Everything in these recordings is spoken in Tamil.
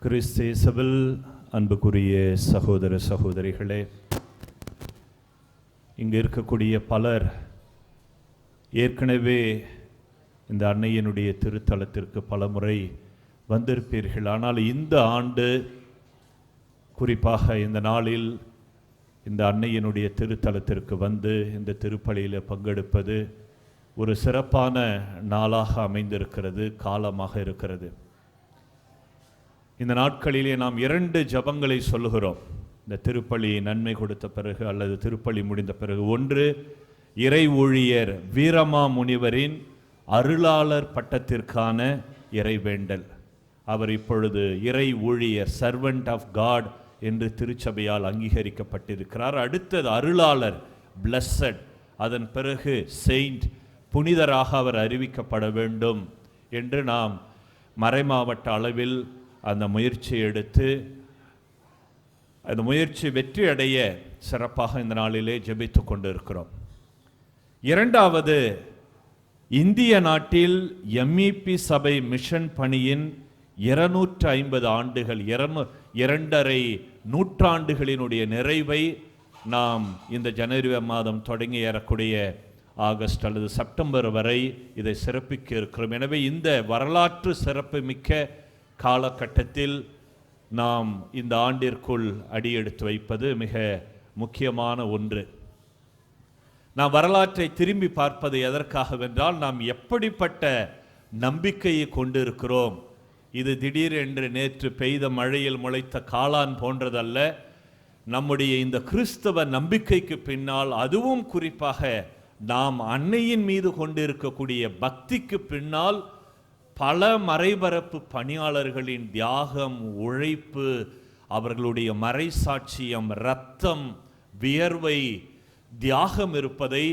கிறிஸ்து இயேசுவில் அன்புக்குரிய சகோதர சகோதரிகளே, இங்கு இருக்கக்கூடிய பலர் ஏற்கனவே இந்த அன்னையினுடைய திருத்தலத்திற்கு பல முறை வந்திருப்பீர்கள். ஆனால் இந்த ஆண்டு குறிப்பாக இந்த நாளில் இந்த அன்னையினுடைய திருத்தலத்திற்கு வந்து இந்த திருப்பலியில் பங்கெடுப்பது ஒரு சிறப்பான நாளாக அமைந்திருக்கிறது, காலமாக இருக்கிறது. இந்த நாட்களிலே நாம் 2 ஜபங்களை சொல்லுகிறோம். இந்த திருப்பலி நன்மை கொடுத்த பிறகு அல்லது திருப்பலி முடிந்த பிறகு, ஒன்று இறை ஊழியர் வீரமா முனிவரின் அருளாளர் பட்டத்திற்கான இறைவேண்டல். அவர் இப்பொழுது இறை ஊழியர், சர்வெண்ட் ஆஃப் காட் என்று திருச்சபையால் அங்கீகரிக்கப்பட்டிருக்கிறார். அடுத்தது அருளாளர், பிளஸட். அதன் பிறகு செயின்ட், புனிதராக அவர் அறிவிக்கப்பட வேண்டும் என்று நாம் மறைமாவட்ட அளவில் அந்த முயற்சி எடுத்து அந்த முயற்சி வெற்றி அடைய சிறப்பாக இந்த நாளிலே ஜெபித்து கொண்டு இருக்கிறோம். இரண்டாவது, இந்திய நாட்டில் எம்இபி சபை மிஷன் பணியின் 250 ஆண்டுகள், 2.5 நூற்றாண்டுகளினுடைய நிறைவை நாம் இந்த ஜனவரி மாதம் தொடங்கி ஏறக்கூடிய ஆகஸ்ட் அல்லது செப்டம்பர் வரை இதை சிறப்பிக்க இருக்கிறோம். எனவே இந்த வரலாற்று சிறப்பு மிக்க காலகட்டத்தில் நாம் இந்த ஆண்டிற்குள் அடியெடுத்து வைப்பது மிக முக்கியமான ஒன்று. நாம் வரலாற்றை திரும்பி பார்ப்பது எதற்காகவென்றால், நாம் எப்படிப்பட்ட நம்பிக்கையை கொண்டிருக்கிறோம். இது திடீரென்று நேற்று பெய்த மழையில் முளைத்த காளான் போன்றதல்ல. நம்முடைய இந்த கிறிஸ்தவ நம்பிக்கைக்கு பின்னால், அதுவும் குறிப்பாக நாம் அன்னையின் மீது கொண்டிருக்கக்கூடிய பக்திக்கு பின்னால் பல மறைபரப்பு பணியாளர்களின் தியாகம், உழைப்பு, அவர்களுடைய மறைசாட்சியம், இரத்தம், வியர்வை, தியாகம் இருப்பதை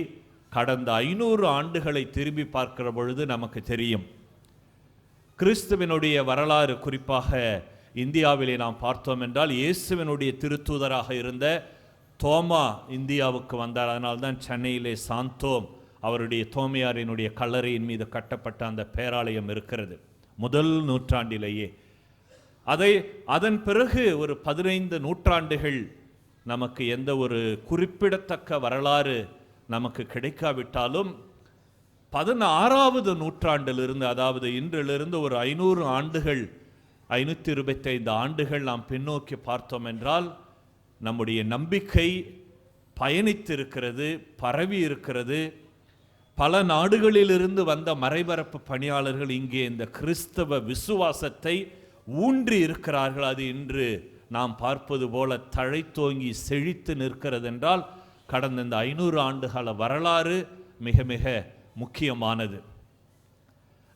கடந்த 500 ஆண்டுகளை திரும்பி பார்க்கிற பொழுது நமக்கு தெரியும். கிறிஸ்துவனுடைய வரலாறு, குறிப்பாக இந்தியாவிலே நாம் பார்த்தோம் என்றால், இயேசுவினுடைய திருத்தூதராக இருந்த தோமா இந்தியாவுக்கு வந்தார். அதனால்தான் சென்னையிலே சாந்தோம், அவருடைய தோமையாரினுடைய கல்லறையின் மீது கட்டப்பட்ட அந்த பேராலயம் இருக்கிறது, முதல் நூற்றாண்டிலேயே. அதன் பிறகு ஒரு 15 நூற்றாண்டுகள் நமக்கு எந்த ஒரு குறிப்பிடத்தக்க வரலாறு நமக்கு கிடைக்காவிட்டாலும், 16வது நூற்றாண்டிலிருந்து, அதாவது இன்றிலிருந்து ஒரு 500 ஆண்டுகள், 525 ஆண்டுகள் நாம் பின்னோக்கி பார்த்தோம் என்றால், நம்முடைய நம்பிக்கை பயணித்திருக்கிறது, பரவி இருக்கிறது. பல நாடுகளிலிருந்து வந்த மறைபரப்பு பணியாளர்கள் இங்கே இந்த கிறிஸ்தவ விசுவாசத்தை ஊன்றி இருக்கிறார்கள். அது இன்று நாம் பார்ப்பது போல தழைத்தோங்கி செழித்து நிற்கிறது என்றால், கடந்த இந்த 500 ஆண்டுகால வரலாறு மிக மிக முக்கியமானது.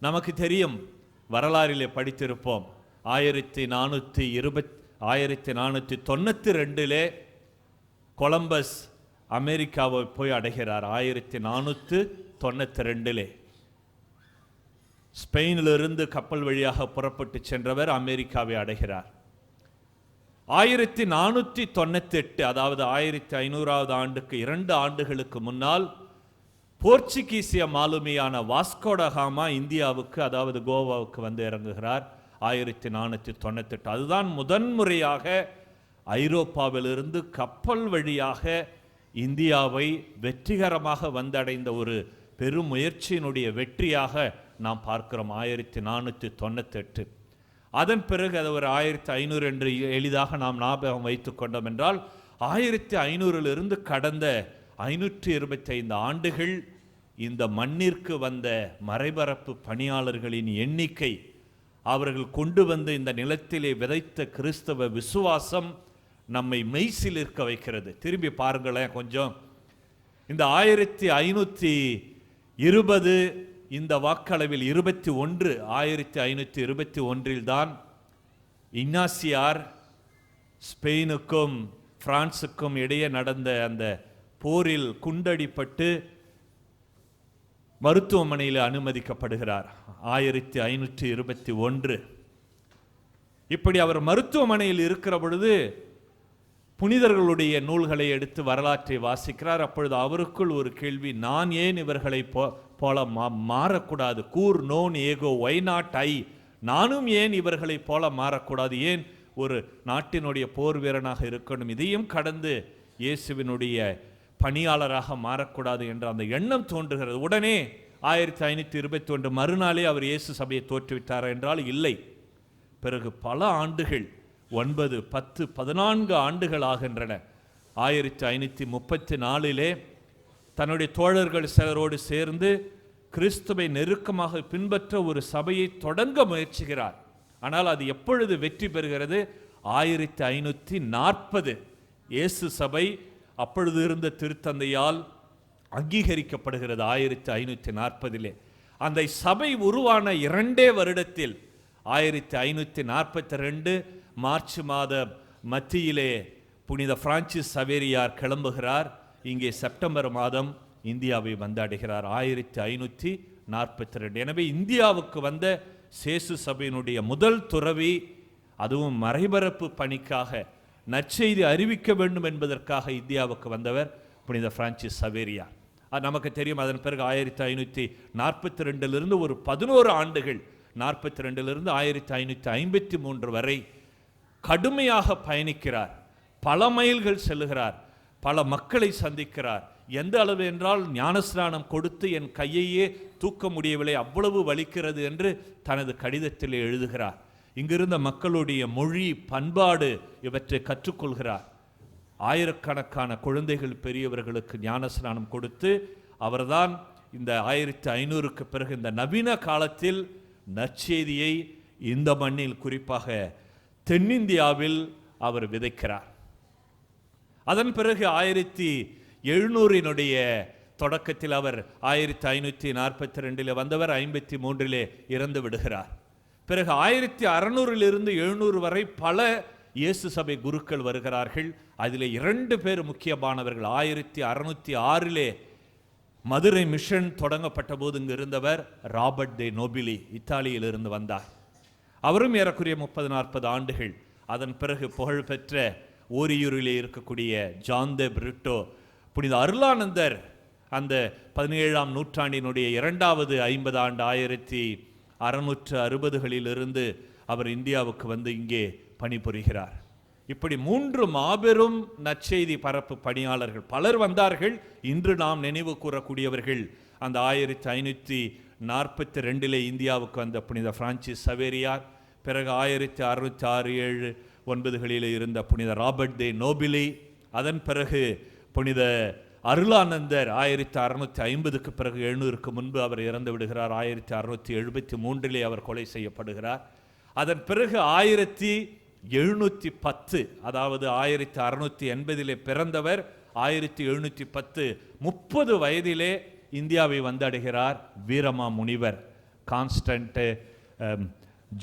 நமக்கு தெரியும், வரலாறிலே படித்திருப்போம், 1492 கொலம்பஸ் அமெரிக்காவை போய் அடைகிறார். 1492 ஸ்பெயினிலிருந்து கப்பல் வழியாக புறப்பட்டு சென்றவர் அமெரிக்காவை அடைகிறார். 1498, அதாவது 1500வது ஆண்டுக்கு 2 ஆண்டுகளுக்கு முன்னால், போர்ச்சுகீசிய மாலுமியான வாஸ்கோடகாமா இந்தியாவுக்கு, அதாவது கோவாவுக்கு வந்து இறங்குகிறார். 1498. அதுதான் முதன்முறையாக ஐரோப்பாவிலிருந்து கப்பல் வழியாக இந்தியாவை வெற்றிகரமாக வந்தடைந்த ஒரு பெரும் முயற்சியினுடைய வெற்றியாக நாம் பார்க்கிறோம். 1498. அதன் பிறகு அது ஒரு 1500 என்று எளிதாக நாம் ஞாபகம் வைத்துக் கொண்டோம் என்றால், 1500 கடந்த 525 ஆண்டுகள் இந்த மண்ணிற்கு வந்த மறைபரப்பு பணியாளர்களின் எண்ணிக்கை, அவர்கள் கொண்டு வந்து இந்த நிலத்திலே விதைத்த கிறிஸ்தவ விசுவாசம் நம்மை மெய்சிலிருக்க வைக்கிறது. திரும்பி பாருங்களேன் கொஞ்சம். இந்த 1520 இந்த வாக்களவில் 21, 1521 தான் இக்னாசியார் ஸ்பெயினுக்கும் பிரான்சுக்கும் இடையே நடந்த அந்த போரில் குண்டடிப்பட்டு மருத்துவமனையில் அனுமதிக்கப்படுகிறார். 1521. இப்படி அவர் மருத்துவமனையில் இருக்கிற பொழுது புனிதர்களுடைய நூல்களை எடுத்து வரலாற்றை வாசிக்கிறார். அப்பொழுது அவருக்குள் ஒரு கேள்வி, நான் ஏன் இவர்களை போல மாறக்கூடாது? கூர் நோன் ஏகோ ஒய் நாட் ஐ, நானும் ஏன் இவர்களைப் போல மாறக்கூடாது, ஏன் ஒரு நாட்டினுடைய போர் வீரனாக இருக்கணும், இதையும் கடந்து இயேசுவினுடைய பணியாளராக மாறக்கூடாது என்ற அந்த எண்ணம் தோன்றுகிறது. உடனே 1521 மறுநாளே அவர் இயேசு சபையை தோற்றுவித்தார் என்றால் இல்லை. பிறகு பல ஆண்டுகள், 9, 10, 14 ஆண்டுகள் ஆகின்றன. 1534 தன்னுடைய தோழர்கள் சிலரோடு சேர்ந்து கிறிஸ்துவை நெருக்கமாக பின்பற்ற ஒரு சபையை தொடங்க முயற்சிக்கிறார். ஆனால் அது எப்பொழுது வெற்றி பெறுகிறது? 1540 இயேசு சபை அப்பொழுது இருந்த திருத்தந்தையால் அங்கீகரிக்கப்படுகிறது. 1540 அந்த சபை உருவான 2 வருடத்தில் 1542 மார்ச் மாத மத்தியிலே புனித பிரான்சிஸ் சவேரியார் கிளம்புகிறார். இங்கே செப்டம்பர் மாதம் இந்தியாவை வந்தடைகிறார் 1542. எனவே இந்தியாவுக்கு வந்த சேசு சபையினுடைய முதல் துறவி, அதுவும் மறைபரப்பு பணிக்காக நற்செய்தி அறிவிக்க வேண்டும் என்பதற்காக இந்தியாவுக்கு வந்தவர் புனித பிரான்சிஸ் சவேரியார். அது நமக்கு தெரியும். அதன் பிறகு 1542 ஒரு 11 ஆண்டுகள், 42 1553 வரை கடுமையாக பயணிக்கிறார். பல மைல்கள் செல்லுகிறார், பல மக்களை சந்திக்கிறார். எந்த அளவு என்றால், ஞானஸ்நானம் கொடுத்து என் கையையே தூக்க முடியவில்லை, அவ்வளவு வலிக்கிறது என்று தனது கடிதத்தில் எழுதுகிறார். இங்கிருந்த மக்களுடைய மொழி, பண்பாடு இவற்றை கற்றுக்கொள்கிறார். ஆயிரக்கணக்கான குழந்தைகள் பெரியவர்களுக்கு ஞானஸ்நானம் கொடுத்து அவர்தான் இந்த 1500க்கு பிறகு இந்த நவீன காலத்தில் நற்செய்தியை இந்த மண்ணில், குறிப்பாக தென்னிந்தியாவில் அவர் விதைக்கிறார். அதன் பிறகு 1700 தொடக்கத்தில் அவர் 1542 வந்தவர் 53 இறந்து விடுகிறார். பிறகு 1600 700 வரை பல இயேசு சபை குருக்கள் வருகிறார்கள். அதில் 2 பேர் முக்கியமானவர்கள். 1606 மதுரை மிஷன் தொடங்கப்பட்ட போது இங்கு இருந்தவர் ராபர்ட் தே நோபிலி, இத்தாலியில் இருந்து வந்தார். அவரும் ஏறக்குறைய 30-40 ஆண்டுகள். அதன் பிறகு புகழ்பெற்ற ஓரியூரிலே இருக்கக்கூடிய ஜான் தே பிரிட்டோ, புனித அருளானந்தர், அந்த 17ஆம் நூற்றாண்டினுடைய 2வது 50 ஆண்டு 1660களிலிருந்து அவர் இந்தியாவுக்கு வந்து இங்கே பணிபுரிகிறார். இப்படி 3 மாபெரும் நற்செய்தி பரப்பு பணியாளர்கள் பலர் வந்தார்கள். இன்று நாம் நினைவு கூறக்கூடியவர்கள் அந்த 1542 இந்தியாவுக்கு வந்த புனித பிரான்சிஸ் சவேரியார், பிறகு 1606, 7, 9 இருந்த புனித ராபர்ட் தே நோபிலி, அதன் பிறகு புனித அருளானந்தர் 1650க்கு பிறகு 700க்கு முன்பு அவர் இறந்து விடுகிறார். 1673 அவர் கொலை செய்யப்படுகிறார். அதன் பிறகு 1710, அதாவது 1680 பிறந்தவர் 1710 30 வயதிலே இந்தியாவை வந்தடைகிறார். வீரமா முனிவர் கான்ஸ்டன்ட்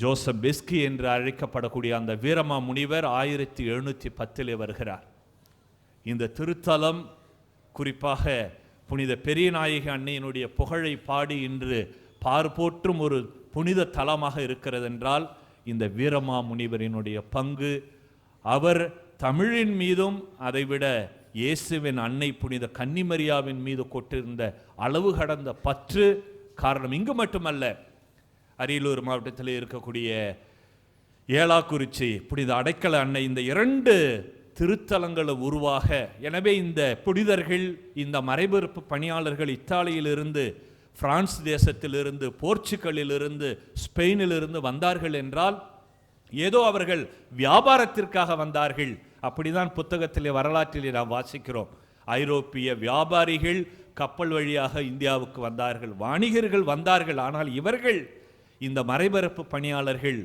ஜோசப் பெஸ்கி என்று அழைக்கப்படக்கூடிய அந்த வீரமா முனிவர் 1710 வருகிறார். இந்த திருத்தலம் குறிப்பாக புனித பெரியநாயகி அன்னையினுடைய புகழை பாடி இன்று பார்போற்றும் ஒரு புனித தலமாக இருக்கிறது என்றால் இந்த வீரமா முனிவரினுடைய பங்கு. அவர் தமிழின் மீதும் அதைவிட இயேசுவின் அன்னை புனித கன்னிமரியாவின் மீது கொண்டிருந்த அளவு கடந்த பற்று காரணம். இங்கு மட்டுமல்ல, அரியலூர் மாவட்டத்தில் இருக்கக்கூடிய ஏலாக்குறிச்சி புனித அடைக்கல அன்னை, இந்த 2 திருத்தலங்கள் உருவாக. எனவே இந்த புனிதர்கள், இந்த மறைபரப்பு பணியாளர்கள் இத்தாலியிலிருந்து, பிரான்ஸ் தேசத்திலிருந்து, போர்ச்சுகலிலிருந்து, ஸ்பெயினிலிருந்து வந்தார்கள் என்றால் ஏதோ அவர்கள் வியாபாரத்திற்காக வந்தார்கள். அப்படிதான் புத்தகத்திலே, வரலாற்றிலே நாம் வாசிக்கிறோம். ஐரோப்பிய வியாபாரிகள் கப்பல் வழியாக இந்தியாவுக்கு வந்தார்கள், வாணிகர்கள் வந்தார்கள். ஆனால் இவர்கள், இந்த மறைபரப்பு பணியாளர்கள்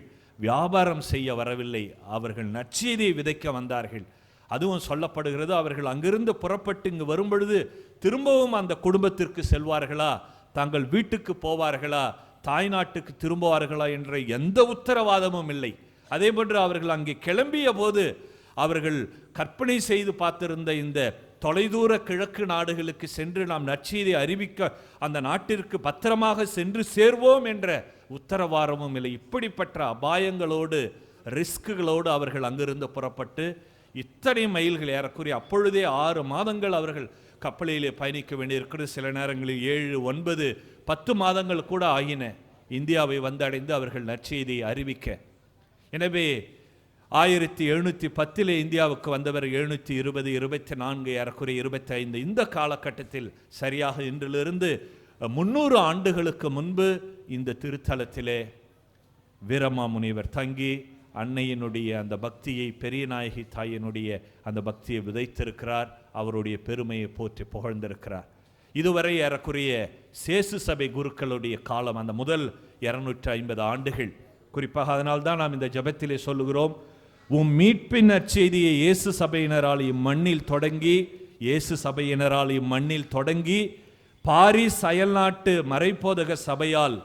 வியாபாரம் செய்ய வரவில்லை, அவர்கள் நற்செய்தியை விதைக்க வந்தார்கள். அதுவும் சொல்லப்படுகிறது, அவர்கள் அங்கிருந்து புறப்பட்டு இங்கு வரும்பொழுது திரும்பவும் அந்த குடும்பத்திற்கு செல்வார்களா, தங்கள் வீட்டுக்கு போவார்களா, தாய்நாட்டுக்கு திரும்புவார்களா என்ற எந்த உத்தரவாதமும் இல்லை. அதே போன்று அவர்கள் அங்கே கிளம்பிய போது அவர்கள் கற்பனை செய்து பார்த்திருந்த இந்த தொலைதூர கிழக்கு நாடுகளுக்கு சென்று நாம் நற்செய்தி அறிவிக்க அந்த நாட்டிற்கு பத்திரமாக சென்று சேர்வோம் என்ற உத்தரவாதமும் இல்லை. இப்படிப்பட்ட அபாயங்களோடு, ரிஸ்குகளோடு அவர்கள் அங்கிருந்து புறப்பட்டு இத்தனை மைல்கள், ஏறக்குறைய அப்பொழுதே 6 மாதங்கள் அவர்கள் கப்பலிலே பயணிக்க வேண்டியிருக்கிறது. சில நேரங்களில் 7, 9, 10 மாதங்கள் கூட ஆகின. இந்தியாவை வந்தடைந்து அவர்கள் நற்செய்தியை அறிவிக்க. எனவே 1710 இந்தியாவுக்கு வந்தவர் 720, 24, ஏறக்குறைய 25. இந்த காலகட்டத்தில் சரியாக இன்றிலிருந்து 300 ஆண்டுகளுக்கு முன்பு இந்த திருத்தலத்திலே வீரமாமுனிவர் தங்கி அன்னையினுடைய அந்த பக்தியை, பெரியநாயகி தாயினுடைய அந்த பக்தியை விதைத்திருக்கிறார். அவருடைய பெருமையை போற்றி புகழ்ந்திருக்கிறார். இதுவரை ஏறக்குறைய சேசு சபை குருக்களுடைய காலம், அந்த முதல் 250 ஆண்டுகள். குறிப்பாக அதனால்தான் நாம் இந்த ஜெபத்திலே சொல்லுகிறோம், உம் மீட்பின் நற்செய்தியை இயேசு சபையினரால் இம்மண்ணில் தொடங்கி, இயேசு சபையினரால் இம்மண்ணில் தொடங்கி பாரிஸ் அயல்நாட்டு மறைப்போதக சபையால்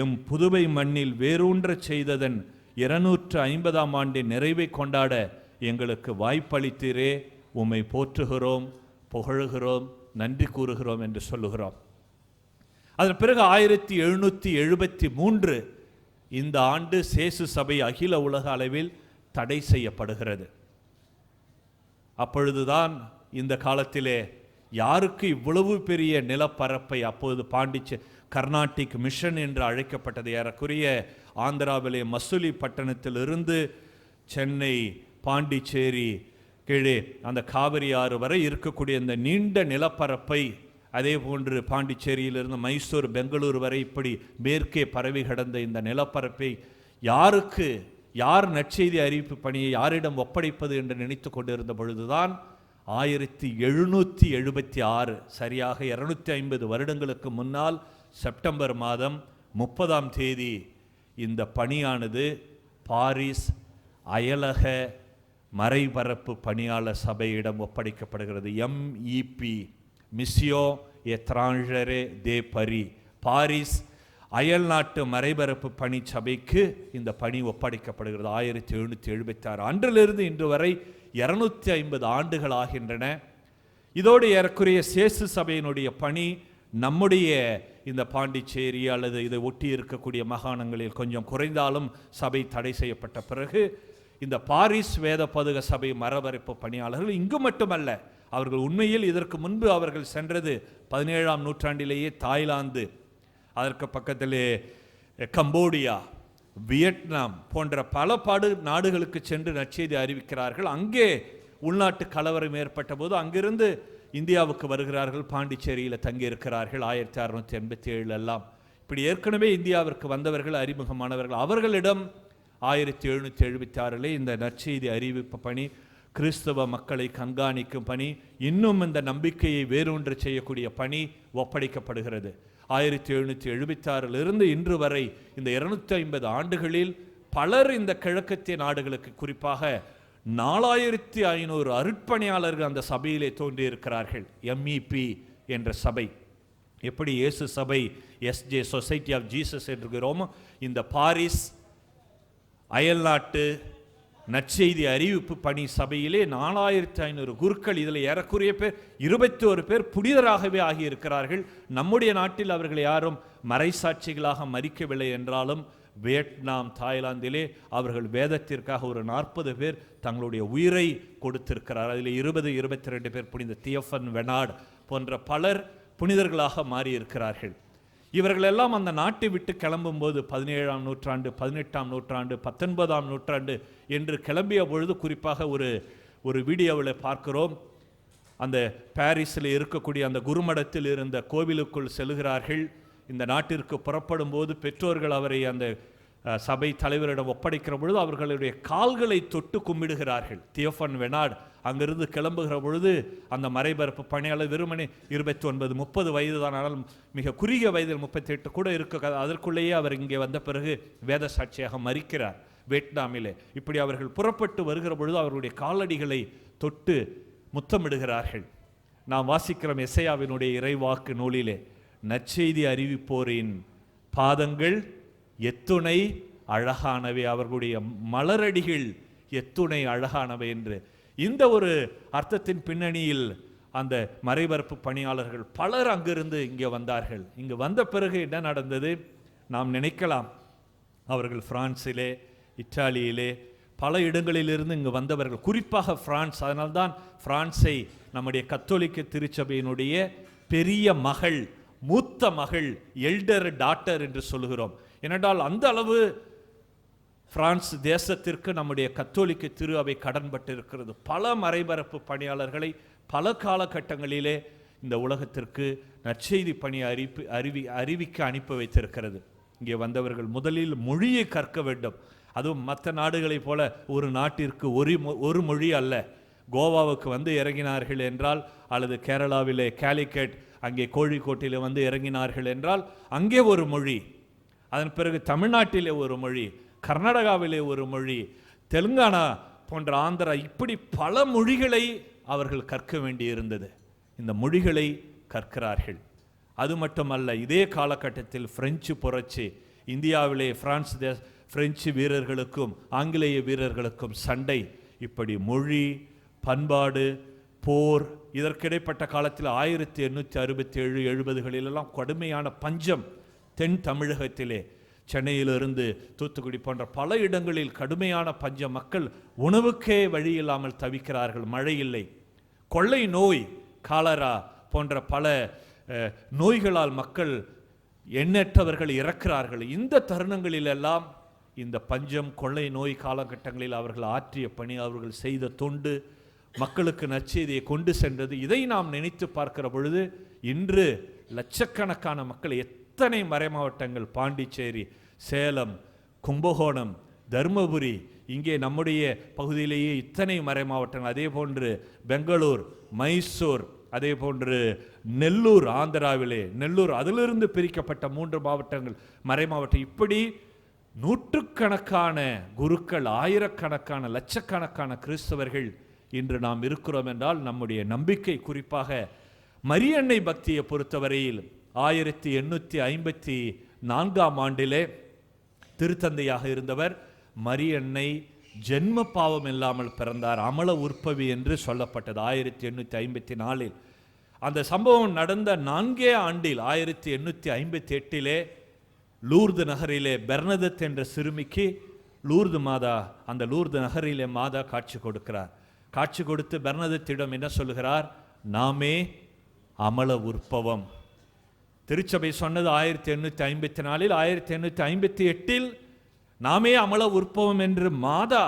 எம் புதுவை மண்ணில் வேரூன்றச் செய்ததன் 250ஆம் ஆண்டின் நிறைவை கொண்டாட எங்களுக்கு வாய்ப்பளித்தீரே, உம்மை போற்றுகிறோம், புகழுகிறோம், நன்றி கூறுகிறோம் என்று சொல்லுகிறோம். அதன் பிறகு 1773 இந்த ஆண்டு சேசு சபை அகில உலக அளவில் தடை செய்யப்படுகிறது. அப்பொழுதுதான் இந்த காலத்திலே யாருக்கு இவ்வளவு பெரிய நிலப்பரப்பை, அப்போது கர்நாடிக் மிஷன் என்று அழைக்கப்பட்டது, ஏறக்குறைய ஆந்திராவிலே மசூலி பட்டணத்திலிருந்து சென்னை, பாண்டிச்சேரி, கீழே அந்த காவிரி ஆறு வரை இருக்கக்கூடிய இந்த நீண்ட நிலப்பரப்பை, அதே போன்று பாண்டிச்சேரியிலிருந்து மைசூர், பெங்களூர் வரை இப்படி மேற்கே பரவி கிடந்த இந்த நிலப்பரப்பை யார் நற்செய்தி அறிவிப்பு பணியை யாரிடம் ஒப்படைப்பது என்று நினைத்து கொண்டிருந்த பொழுதுதான் 1776, சரியாக 250 வருடங்களுக்கு முன்னால் செப்டம்பர் மாதம் 30ஆம் தேதி இந்த பணியானது பாரிஸ் அயலக மறைபரப்பு பணியாளர் சபையிடம் ஒப்படைக்கப்படுகிறது. MEP, மிஸ்யோ எத்ராஞ்சரே தே பரி, பாரிஸ் அயல்நாட்டு மறைபரப்பு பணி சபைக்கு இந்த பணி ஒப்படைக்கப்படுகிறது. 1776 அன்றிலிருந்து இன்று வரை 250 ஆண்டுகள் ஆகின்றன. இதோடு ஏறக்குறைய சேசு சபையினுடைய பணி நம்முடைய இந்த பாண்டிச்சேரி அல்லது இதை ஒட்டி இருக்கக்கூடிய மாகாணங்களில் கொஞ்சம் குறைந்தாலும் சபை தடை செய்யப்பட்ட பிறகு இந்த பாரிஸ் வேத பதுக சபை மரபரப்பு பணியாளர்கள் இங்கு மட்டுமல்ல, அவர்கள் உண்மையில் இதற்கு முன்பு அவர்கள் சென்றது 17ஆம் நூற்றாண்டிலேயே தாய்லாந்து, அதற்கு பக்கத்திலே கம்போடியா, வியட்நாம் போன்ற பல நாடுகளுக்கு சென்று நற்செய்தி அறிவிக்கிறார்கள். அங்கே உள்நாட்டு கலவரம் ஏற்பட்ட போது அங்கிருந்து இந்தியாவுக்கு வருகிறார்கள், பாண்டிச்சேரியில் தங்கியிருக்கிறார்கள் 1687 எல்லாம். இப்படி ஏற்கனவே இந்தியாவிற்கு வந்தவர்கள், அறிமுகமானவர்கள், அவர்களிடம் 1776 இந்த நற்செய்தி அறிவிப்பு பணி, கிறிஸ்தவ மக்களை கண்காணிக்கும் பணி, இன்னும் இந்த நம்பிக்கையை வேரூன்ற செய்யக்கூடிய பணி ஒப்படைக்கப்படுகிறது. 1776 இன்று வரை இந்த 250 ஆண்டுகளில் பலர் இந்த கிழக்கத்திய நாடுகளுக்கு, குறிப்பாக 4500 அருட்பணியாளர்கள் அந்த சபையிலே தோன்றியிருக்கிறார்கள். MEP என்ற சபை, எப்படி இயேசு சபை SJ சொசைட்டி ஆஃப் ஜீசஸ் என்கிறோமோ, இந்த பாரிஸ் அயல்நாட்டு நற்செய்தி அறிவிப்பு பணி சபையிலே 4500 குருக்கள், இதில் ஏறக்குறைய பேர் 21 பேர் புனிதராகவே ஆகியிருக்கிறார்கள். நம்முடைய நாட்டில் அவர்கள் யாரும் மறைசாட்சிகளாக மறிக்கவில்லை என்றாலும் வியட்நாம், தாய்லாந்திலே அவர்கள் வேதத்திற்காக ஒரு 40 பேர் தங்களுடைய உயிரை கொடுத்திருக்கிறார். அதில் 22 பேர் புனித தியோஃபன் வெனாட் போன்ற பலர் புனிதர்களாக மாறியிருக்கிறார்கள். இவர்களெல்லாம் அந்த நாட்டை விட்டு கிளம்பும் போது 17ஆம் நூற்றாண்டு, 18ஆம் நூற்றாண்டு, 19ஆம் நூற்றாண்டு என்று கிளம்பிய பொழுது, குறிப்பாக ஒரு வீடியோவில் பார்க்கிறோம், அந்த பாரிஸில் இருக்கக்கூடிய அந்த குருமடத்தில் இருந்த கோவிலுக்குள் செல்கிறார்கள். இந்த நாட்டிற்கு புறப்படும் போது பெற்றோர்கள் அவரை அந்த சபை தலைவரிடம் ஒப்படைக்கிற பொழுது அவர்களுடைய கால்களை தொட்டு கும்பிடுகிறார்கள். தியோஃபன் வெனாட் அங்கிருந்து கிளம்புகிற பொழுது அந்த மறைபரப்பு பணியாளர் வெறுமனே 29, 30 வயது தான், ஆனால் மிக குறுகிய வயதில் 38 கூட இருக்க, அதற்குள்ளேயே அவர் இங்கே வந்த பிறகு வேத சாட்சியாக மறிக்கிறார் வியட்நாமிலே. இப்படி அவர்கள் புறப்பட்டு வருகிற பொழுது அவருடைய காலடிகளை தொட்டு முத்தமிடுகிறார்கள். நாம் வாசிக்கிறோம் எசையாவினுடைய இறைவாக்கு நூலிலே, நற்செய்தி அறிவிப்போரின் பாதங்கள் எத்துணை அழகானவை, அவர்களுடைய மலரடிகள் எத்துணை அழகானவை என்று. இந்த ஒரு அர்த்தத்தின் பின்னணியில் அந்த மறைபரப்பு பணியாளர்கள் பலர் அங்கிருந்து இங்கே வந்தார்கள். இங்கு வந்த பிறகு என்ன நடந்தது? நாம் நினைக்கலாம் அவர்கள் பிரான்சிலே, இத்தாலியிலே, பல இடங்களிலிருந்து இங்கு வந்தவர்கள், குறிப்பாக பிரான்ஸ். அதனால்தான் பிரான்ஸை நம்முடைய கத்தோலிக்க திருச்சபையினுடைய பெரிய மகள், மூத்த மகள், எல்டர் டாட்டர் என்று சொல்லுகிறோம். ஏனென்றால் அந்த அளவு பிரான்ஸ் தேசத்திற்கு நம்முடைய கத்தோலிக்க திரு அவை கடன்பட்டு இருக்கிறது. பல மறைபரப்பு பணியாளர்களை பல காலகட்டங்களிலே இந்த உலகத்திற்கு நற்செய்தி பணி அறிவிக்க அனுப்பி வைத்திருக்கிறது. இங்கே வந்தவர்கள் முதலில் மொழியை கற்க வேண்டும். அதுவும் மற்ற நாடுகளைப் போல ஒரு நாட்டிற்கு ஒரு மொழி அல்ல. கோவாவுக்கு வந்து இறங்கினார்கள் என்றால், அல்லது கேரளாவிலே கேலிக்கட், அங்கே கோழிக்கோட்டில் வந்து இறங்கினார்கள் என்றால் அங்கே ஒரு மொழி, அதன் பிறகு தமிழ்நாட்டிலே ஒரு மொழி, கர்நாடகாவிலே ஒரு மொழி, தெலுங்கானா போன்ற ஆந்திரா, இப்படி பல மொழிகளை அவர்கள் கற்க வேண்டியிருந்தது. இந்த மொழிகளை கற்கிறார்கள். அது மட்டுமல்ல, இதே காலகட்டத்தில் பிரெஞ்சு புரட்சி, இந்தியாவிலே பிரெஞ்சு வீரர்களுக்கும் ஆங்கிலேய வீரர்களுக்கும் சண்டை, இப்படி மொழி, பண்பாடு, போர், இதற்கிடைப்பட்ட காலத்தில் 1867 70களிலெல்லாம் கடுமையான பஞ்சம் தென் தமிழகத்திலே, சென்னையிலிருந்து தூத்துக்குடி போன்ற பல இடங்களில் கடுமையான பஞ்சம். மக்கள் உணவுக்கே வழி இல்லாமல் தவிக்கிறார்கள். மழை இல்லை, கொள்ளை நோய், காலரா போன்ற பல நோய்களால் மக்கள் எண்ணற்றவர்கள் இறக்கிறார்கள். இந்த தருணங்களிலெல்லாம் இந்த பஞ்சம், கொள்ளை நோய் காலகட்டங்களில் அவர்கள் ஆற்றிய பணி, அவர்கள் செய்த தொண்டு, மக்களுக்கு நற்செய்தியை கொண்டு சென்றது, இதை நாம் நினைத்து பார்க்கிற பொழுது இன்று லட்சக்கணக்கான மக்கள், எத்தனை மறைமாவட்டங்கள், பாண்டிச்சேரி, சேலம், கும்பகோணம், தர்மபுரி, இங்கே நம்முடைய பகுதியிலேயே இத்தனை மறைமாவட்டங்கள், அதே போன்று பெங்களூர், மைசூர், அதே போன்று நெல்லூர், ஆந்திராவிலே நெல்லூர், அதிலிருந்து பிரிக்கப்பட்ட 3 மாவட்டங்கள் மறைமாவட்டம், இப்படி நூற்றுக்கணக்கான குருக்கள், ஆயிரக்கணக்கான லட்சக்கணக்கான கிறிஸ்தவர்கள் இன்று நாம் இருக்கிறோம் என்றால் நம்முடைய நம்பிக்கை. குறிப்பாக மரியன்னை பக்தியை பொறுத்தவரையில் 1854ஆம் ஆண்டிலே திருத்தந்தையாக இருந்தவர் மரியன்னை ஜென்ம பாவம் இல்லாமல் பிறந்தார். அமல உற்பவி என்று சொல்லப்பட்டது 1854. அந்த சம்பவம் நடந்த 4 ஆண்டில் 1858 லூர்து நகரிலே பெர்னதத் என்ற சிறுமிக்கு லூர்து மாதா, அந்த லூர்து நகரிலே மாதா காட்சி கொடுக்கிறார். காட்சி கொடுத்து பெர்னதத்திடம் என்ன சொல்கிறார்? நாமே அமல உற்பவம். திருச்சபை சொன்னது 1854. 1858 நாமே அமல உற்பவம் என்று மாதா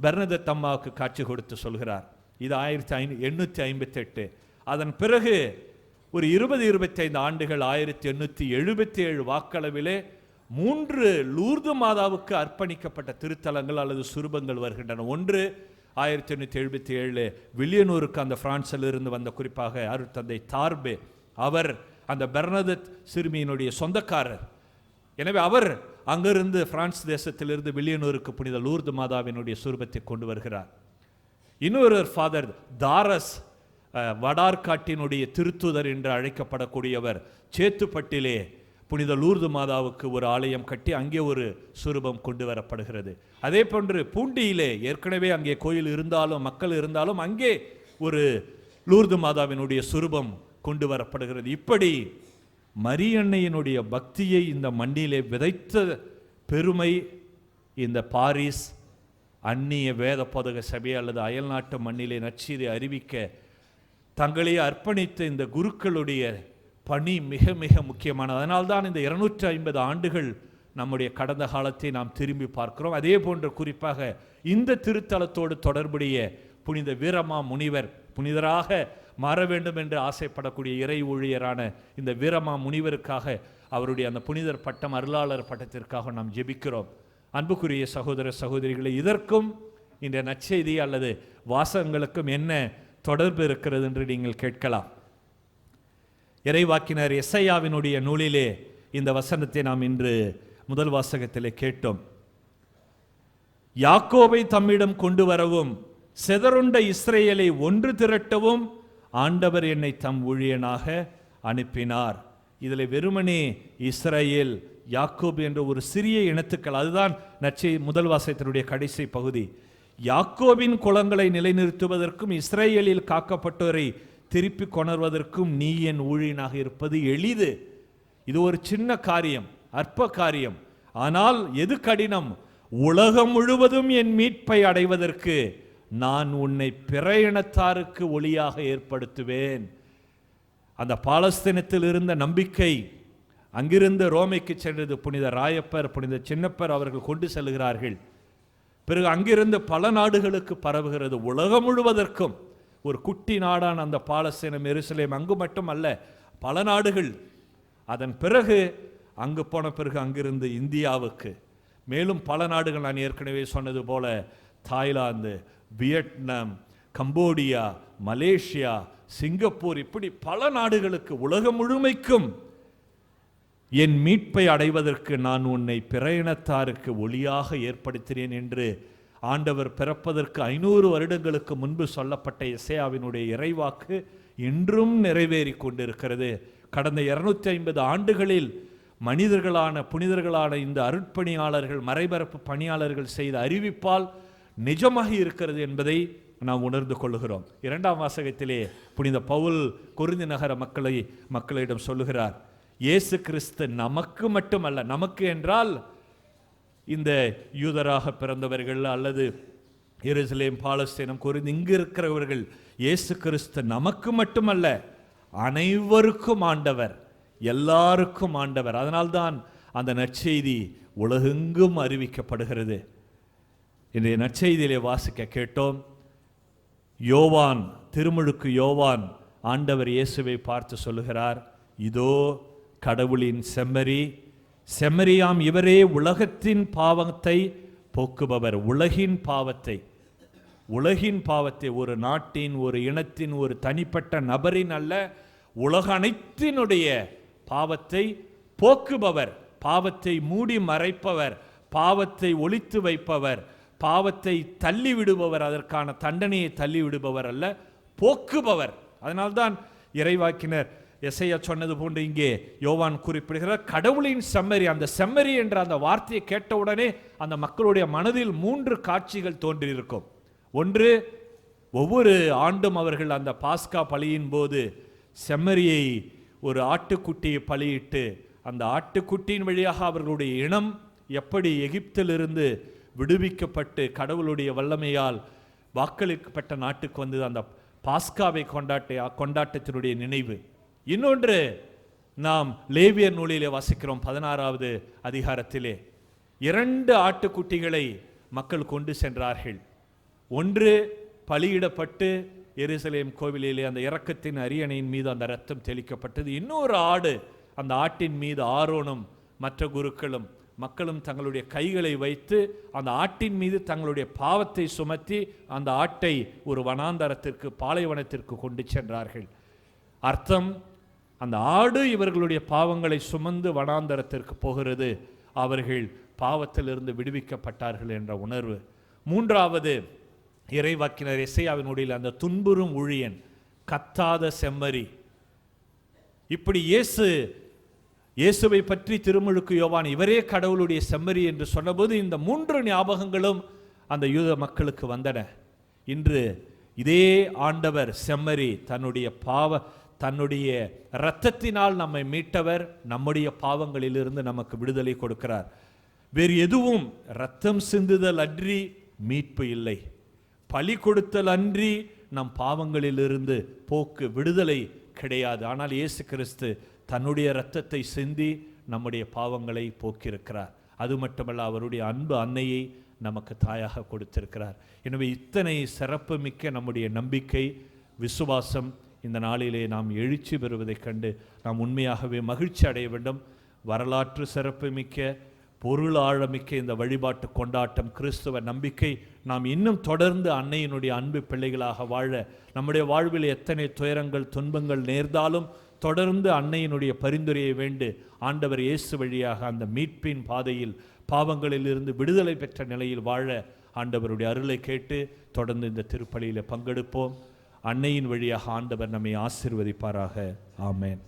பெர்னதத் அம்மாவுக்கு காட்சி கொடுத்து சொல்கிறார். இது 1858. அதன் பிறகு ஒரு 20-25 ஆண்டுகள் 1877 வாக்களவிலே 3 லூர்து மாதாவுக்கு அர்ப்பணிக்கப்பட்ட திருத்தலங்கள் அல்லது சுரூபங்கள் வருகின்றன. ஒன்று 1877 வில்லியனூருக்கு அந்த பிரான்சில் இருந்து வந்த, குறிப்பாக அருட்தந்தை தார்பே, அவர் அந்த பெர்னதத் சிறுமியினுடைய சொந்தக்காரர். எனவே அவர் அங்கிருந்து பிரான்ஸ் தேசத்திலிருந்து வில்லியனூருக்கு புனித லூர்து மாதாவினுடைய சுரூபத்தை கொண்டு வருகிறார். இன்னொரு ஃபாதர் தாரஸ், வடார்காட்டினுடைய திருத்துதர் என்று அழைக்கப்படக்கூடியவர், சேத்துப்பட்டிலே புனித லூர்து மாதாவுக்கு ஒரு ஆலயம் கட்டி அங்கே ஒரு சுரூபம் கொண்டு வரப்படுகிறது. அதே போன்று பூண்டியிலே ஏற்கனவே அங்கே கோயில் இருந்தாலும் மக்கள் இருந்தாலும் அங்கே ஒரு லூர்து மாதாவினுடைய சுரூபம் கொண்டு வரப்படுகிறது. இப்படி மரியன்னையினுடைய பக்தியை இந்த மண்ணிலே விதைத்த பெருமை இந்த பாரிஸ் அந்நிய வேத போதக சபை அல்லது அயல்நாட்டு மண்ணிலே நற்செய்தியை அறிவிக்க தங்களையே அர்ப்பணித்த இந்த குருக்களுடைய பணி மிக மிக முக்கியமானது. அதனால்தான் இந்த 250 ஆண்டுகள் நம்முடைய கடந்த காலத்தை நாம் திரும்பி பார்க்கிறோம். அதே போன்று குறிப்பாக இந்த திருத்தலத்தோடு தொடர்புடைய புனித வீரமா முனிவர், புனிதராக மாற வேண்டும் என்று ஆசைப்படக்கூடிய இறை ஊழியரான இந்த வீரமா முனிவருக்காக, அவருடைய அந்த புனிதர் பட்டம், அருளாளர் பட்டத்திற்காக நாம் ஜெபிக்கிறோம். அன்புக்குரிய சகோதர சகோதரிகளை, இதற்கும் இந்த நற்செய்தி அல்லது வாசகங்களுக்கும் என்ன தொடர்பு இருக்கிறது என்று நீங்கள் கேட்கலாம். இறைவாக்கினர் எசையாவினுடைய நூலிலே இந்த வசனத்தை நாம் இன்று முதல் வாசகத்திலே கேட்டோம். யாக்கோபை தம்மிடம் கொண்டு வரவும் சிதறுண்ட இஸ்ரேலை ஒன்று திரட்டவும் ஆண்டவர் என்னை தம் ஊழியனாக அனுப்பினார். இதில் வெறுமனே இஸ்ரேல், யாக்கோபு என்ற ஒரு சிறிய இனத்துக்கள், அதுதான் முதல் வாசகத்தினுடைய கடைசி பகுதி. யாக்கோபின் குலங்களை நிலைநிறுத்துவதற்கும் இஸ்ரேலில் காக்கப்பட்டோரை திருப்பி கொணர்வதற்கும் நீ என் ஊழியனாக இருப்பது எளிது. இது ஒரு சின்ன காரியம், அற்ப காரியம். ஆனால் எது கடினம்? உலகம் முழுவதும் என் மீட்பை அடைவதற்கு நான் உன்னை பிற இனத்தாருக்கு ஒளியாக ஏற்படுத்துவேன். அந்த பாலஸ்தீனத்தில் இருந்த நம்பிக்கை, அங்கிருந்து ரோமைக்கு சென்றது புனித ராயப்பர், புனித சின்னப்பர் அவர்கள் கொண்டு செல்கிறார்கள். பிறகு அங்கிருந்து பல நாடுகளுக்கு பரவுகிறது, உலகம் முழுவதற்கும். ஒரு குட்டி நாடான அந்த பாலஸ்தீனம், எருசலேம் அங்கு மட்டும் அல்ல, பல நாடுகள். அதன் பிறகு அங்கு போன பிறகு அங்கிருந்து இந்தியாவுக்கு, மேலும் பல நாடுகள். நான் ஏற்கனவே சொன்னது போல Thailand, Vietnam, Cambodia, Malaysia, Singapore, இப்படி பல நாடுகளுக்கு, உலகம் முழுமைக்கும் என் மீட்பை அடைவதற்கு நான் உன்னை பிற இனத்தாருக்கு ஒளியாக ஏற்படுத்தினேன் என்று ஆண்டவர் பிறப்பதற்கு 500 வருடங்களுக்கு முன்பு சொல்லப்பட்ட எசேயாவினுடைய இறைவாக்கு இன்றும் நிறைவேறி கொண்டிருக்கிறது. கடந்த 250 ஆண்டுகளில் மனிதர்களான புனிதர்களான இந்த அருட்பணியாளர்கள், மறைபரப்பு பணியாளர்கள் செய்த அறிவிப்பால் நிஜமாக இருக்கிறது என்பதை நாம் உணர்ந்து கொள்ளுகிறோம். 2ஆம் வாசகத்திலே புனித பவுல் கொரிந்தி நகர மக்களிடம் சொல்லுகிறார், இயேசு கிறிஸ்து நமக்கு மட்டுமல்ல, நமக்கு என்றால் இந்த யூதராக பிறந்தவர்கள் அல்லது எருசலேம், பாலஸ்தீனம், கொரிந்தி இங்கு இருக்கிறவர்கள், இயேசு கிறிஸ்து நமக்கு மட்டுமல்ல அனைவருக்கும் ஆண்டவர், எல்லாருக்கும் ஆண்டவர். அதனால்தான் அந்த நற்செய்தி உலகெங்கும் அறிவிக்கப்படுகிறது. இன்றைய நற்செய்தியிலே வாசிக்க கேட்டோம், யோவான், திருமுழுக்கு யோவான் ஆண்டவர் இயேசுவை பார்த்து சொல்லுகிறார், இதோ கடவுளின் செம்மறி, செம்மறியாம் இவரே உலகத்தின் பாவத்தை போக்குபவர். உலகின் பாவத்தை, ஒரு நாட்டின், ஒரு இனத்தின், ஒரு தனிப்பட்ட நபரின் அல்ல, உலக அனைத்தினுடைய பாவத்தை போக்குபவர், பாவத்தை மூடி மறைப்பவர், பாவத்தை ஒளித்து வைப்பவர், பாவத்தை தள்ளி விடுபவர், அதற்கான தண்டனையை தள்ளி விடுபவர் அல்ல, போக்குபவர். அதனால்தான் இறைவாக்கினர் எசையா சொன்னது போன்று இங்கே யோவான் குறிப்பிடுகிறார், கடவுளின் செம்மறி. அந்த செம்மறி என்ற அந்த வார்த்தையை கேட்டவுடனே அந்த மக்களுடைய மனதில் 3 காட்சிகள் தோன்றியிருக்கும். ஒன்று, ஒவ்வொரு ஆண்டும் அவர்கள் அந்த பாஸ்கா பலியின் போது செம்மறியை, ஒரு ஆட்டுக்குட்டியை பலியிட்டு, அந்த ஆட்டுக்குட்டியின் வழியாக அவர்களுடைய இனம் எப்படி எகிப்திலிருந்து விடுவிக்கப்பட்டு கடவுளுடைய வல்லமையால் வாக்களிக்கப்பட்ட நாட்டுக்கு வந்தது, அந்த பாஸ்காவை கொண்டாட்டத்தினுடைய நினைவு. இன்னொன்று, நாம் லேவியர் நூலிலே வாசிக்கிறோம் 16வது அதிகாரத்திலே 2 ஆட்டுக்குட்டிகளை மக்கள் கொண்டு சென்றார்கள். ஒன்று பலியிடப்பட்டு எருசலேம் கோவிலிலே அந்த இரக்கத்தின் அரியணையின் மீது அந்த இரத்தம் தெளிக்கப்பட்டது. இன்னொரு ஆடு, அந்த ஆட்டின் மீது ஆரோனும் மற்ற குருக்களும் மக்களும் தங்களுடைய கைகளை வைத்து அந்த ஆட்டின் மீது தங்களுடைய பாவத்தை சுமத்தி அந்த ஆட்டை ஒரு வனாந்தரத்திற்கு, பாலைவனத்திற்கு கொண்டு சென்றார்கள். அர்த்தம், அந்த ஆடு இவர்களுடைய பாவங்களை சுமந்து வனாந்தரத்திற்கு போகிறது, அவர்கள் பாவத்திலிருந்து விடுவிக்கப்பட்டார்கள் என்ற உணர்வு. 3வது, இறைவாக்கினர் எசையாவினுடைய அந்த துன்புறும் ஊழியன், கத்தாத செம்மறி. இப்படி இயேசுவை பற்றி திருமுழுக்கு யோவான் இவரே கடவுளுடைய செம்மறி என்று சொன்னபோது இந்த 3 ஞாபகங்களும் அந்த யூத மக்களுக்கு வந்தன. இன்று இதே ஆண்டவர் செம்மறி, தன்னுடைய இரத்தத்தினால் நம்மை மீட்டவர், நம்முடைய பாவங்களிலிருந்து நமக்கு விடுதலை கொடுக்கிறார். வேறு எதுவும் இரத்தம் சிந்துதல் அன்றி மீட்பு இல்லை, பலி கொடுத்தல் அன்றி நம் பாவங்களிலிருந்து விடுதலை கிடையாது. ஆனால் இயேசு கிறிஸ்து தன்னுடைய இரத்தத்தை சிந்தி நம்முடைய பாவங்களை போக்கியிருக்கிறார். அது மட்டுமல்ல, அவருடைய அன்பு அன்னையை நமக்கு தாயாக கொடுத்திருக்கிறார். எனவே இத்தனை சிறப்பு மிக்க நம்முடைய நம்பிக்கை, விசுவாசம் இந்த நாளிலே நாம் எழுச்சி பெறுவதைக் கண்டு நாம் உண்மையாகவே மகிழ்ச்சி அடைய வேண்டும். வரலாற்று சிறப்பு மிக்க, பொருள் ஆழமிக்க இந்த வழிபாட்டு கொண்டாட்டம், கிறிஸ்துவ நம்பிக்கை நாம் இன்னும் தொடர்ந்து அன்னையினுடைய அன்பு பிள்ளைகளாக வாழ, நம்முடைய வாழ்வில் எத்தனை துயரங்கள் துன்பங்கள் நேர்ந்தாலும் தொடர்ந்து அன்னையினுடைய பரிந்துரையை வேண்டு ஆண்டவர் இயேசு வழியாக அந்த மீட்பின் பாதையில் பாவங்களிலிருந்து விடுதலை பெற்ற நிலையில் வாழ ஆண்டவருடைய அருளை கேட்டு தொடர்ந்து இந்த திருப்பலியில் பங்கெடுப்போம். அன்னையின் வழியாக ஆண்டவர் நம்மை ஆசீர்வதிப்பாராக. ஆமென்.